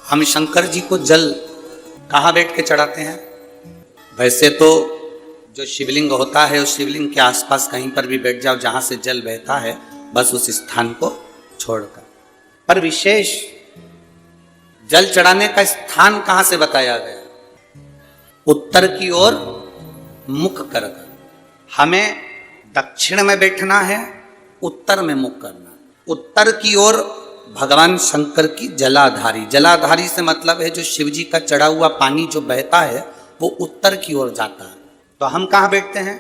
हम शंकर जी को जल कहाँ बैठ के चढ़ाते हैं? वैसे तो जो शिवलिंग होता है उस शिवलिंग के आसपास कहीं पर भी बैठ जाओ जहां से जल बहता है, बस उस स्थान को छोड़कर। पर विशेष जल चढ़ाने का स्थान कहां से बताया गया? उत्तर की ओर मुख कर। हमें दक्षिण में बैठना है, उत्तर में मुख करना। उत्तर की ओर भगवान शंकर की जलाधारी, जलाधारी से मतलब है जो शिव जी का चढ़ा हुआ पानी जो बहता है वो उत्तर की ओर जाता है। तो हम कहां बैठते हैं?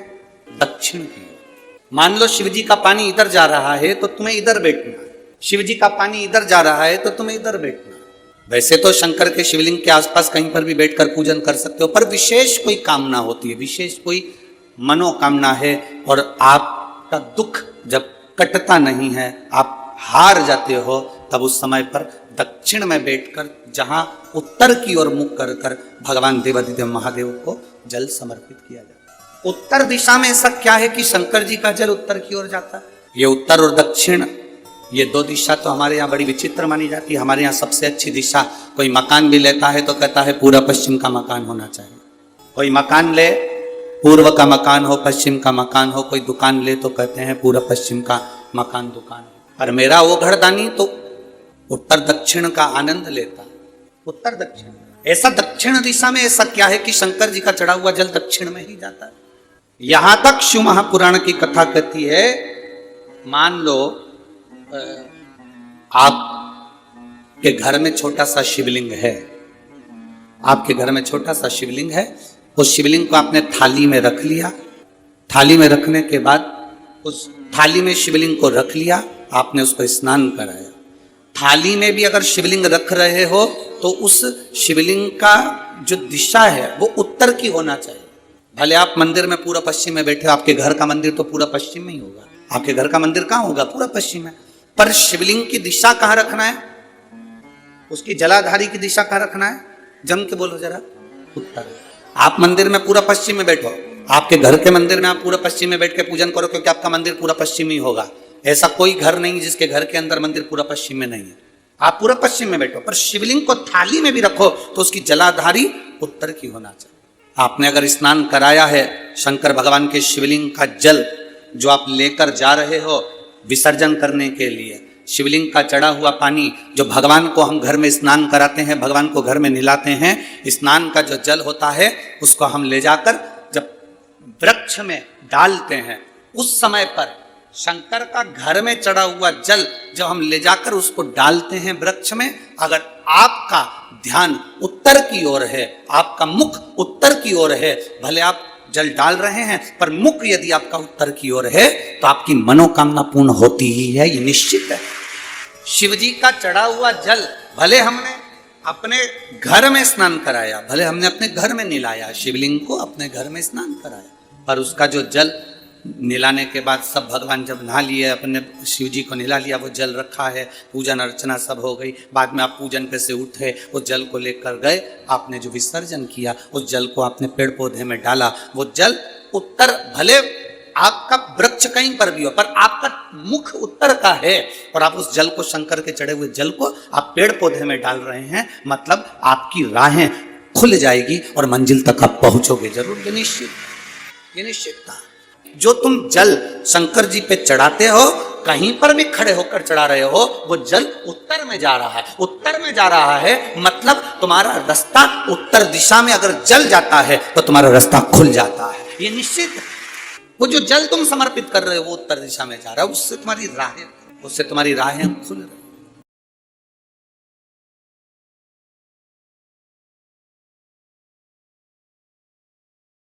दक्षिण की ओर। मान लो शिव जी का पानी इधर जा रहा है तो तुम्हें इधर बैठना है, शिव जी का पानी इधर जा रहा है तो तुम्हें इधर बैठना है। वैसे तो शंकर के शिवलिंग के आसपास कहीं पर भी बैठकर पूजन कर सकते हो, पर विशेष कोई कामना होती है, विशेष कोई मनोकामना है और आपका दुख जब कटता नहीं है, आप हार जाते हो, तब उस समय पर दक्षिण में बैठकर जहां उत्तर की ओर मुख कर कर भगवान देवाधिदेव महादेव को जल समर्पित किया जाता है। उत्तर दिशा में ऐसा क्या है कि शंकर जी का जल उत्तर की ओर जाता है? ये उत्तर और दक्षिण, ये दो दिशा तो हमारे यहाँ बड़ी विचित्र मानी जाती है। हमारे यहाँ सबसे अच्छी दिशा, कोई मकान भी लेता है तो कहता है पूरा पश्चिम का मकान होना चाहिए। कोई मकान ले, पूर्व का मकान हो, पश्चिम का मकान हो। कोई दुकान ले तो कहते हैं पूरा पश्चिम का मकान दुकान हो। पर मेरा वो घरदानी तो उत्तर दक्षिण का आनंद लेता है। उत्तर दक्षिण, ऐसा दक्षिण दिशा में ऐसा क्या है कि शंकर जी का चढ़ा हुआ जल दक्षिण में ही जाता है? यहां तक शिव महापुराण की कथा कहती है, मान लो आपके घर में छोटा सा शिवलिंग है, आपके घर में छोटा सा शिवलिंग है, उस शिवलिंग को आपने थाली में रख लिया। थाली में रखने के बाद उस थाली में शिवलिंग को रख लिया, आपने उसको स्नान कराया। थाली में भी अगर शिवलिंग रख रहे हो तो उस शिवलिंग का जो दिशा है वो उत्तर की होना चाहिए। भले आप मंदिर में पूरा पश्चिम में बैठे हो, आपके घर का मंदिर तो पूरा पश्चिम में ही होगा, आपके घर का मंदिर कहाँ होगा? पूरा पश्चिम में। पर शिवलिंग की दिशा कहाँ रखना है? उसकी जलाधारी की दिशा कहाँ रखना है? जम के बोलो जरा। उत्तर। आप मंदिर में पूरा पश्चिम में बैठो, आपके घर के मंदिर में आप पूरा पश्चिम में बैठ के पूजन करो, क्योंकि आपका मंदिर पूरा पश्चिम ही होगा। ऐसा कोई घर नहीं जिसके घर के अंदर मंदिर पूरा पश्चिम में नहीं है। आप पूरा पश्चिम में बैठो, पर शिवलिंग को थाली में भी रखो तो उसकी जलाधारी उत्तर की होना चाहिए। आपने अगर स्नान कराया है, शंकर भगवान के शिवलिंग का जल जो आप लेकर जा रहे हो विसर्जन करने के लिए, शिवलिंग का चढ़ा हुआ पानी जो भगवान को हम घर में स्नान कराते हैं, भगवान को घर में नहलाते हैं, स्नान का जो जल होता है उसको हम ले जाकर जब वृक्ष में डालते हैं, उस समय पर शंकर का घर में चढ़ा हुआ जल जब हम ले जाकर उसको डालते हैं वृक्ष में, अगर आपका ध्यान उत्तर की ओर है, आपका मुख उत्तर की ओर है, भले आप जल डाल रहे हैं पर मुख यदि आपका उत्तर की ओर है तो आपकी मनोकामना पूर्ण होती ही है, ये निश्चित है। शिव जी का चढ़ा हुआ जल भले हमने अपने घर में स्नान कराया, भले हमने अपने घर में नहलाया, शिवलिंग को अपने घर में स्नान कराया, पर उसका जो जल नहलाने के बाद सब भगवान जब नहा लिए, अपने शिव जी को नहला लिया, वो जल रखा है, पूजन अर्चना सब हो गई, बाद में आप पूजन पे से उठे, उस जल को लेकर गए, आपने जो विसर्जन किया उस जल को आपने पेड़ पौधे में डाला, वो जल उत्तर, भले आपका वृक्ष कहीं पर भी हो पर आपका मुख उत्तर का है और आप उस जल को, शंकर के चढ़े हुए जल को आप पेड़ पौधे में डाल रहे हैं, मतलब आपकी राहें खुल जाएगी और मंजिल तक आप पहुंचोगे जरूर। ये निश्चित, ये निश्चित था। जो तुम जल शंकर जी पे चढ़ाते हो, कहीं पर भी खड़े होकर चढ़ा रहे हो, वो जल उत्तर में जा रहा है, उत्तर में जा रहा है, मतलब तुम्हारा रास्ता उत्तर दिशा में अगर जल जाता है तो तुम्हारा रास्ता खुल जाता है, ये निश्चित है। वो जो जल तुम समर्पित कर रहे हो वो उत्तर दिशा में जा रहा है, उससे तुम्हारी राहें खुल रही।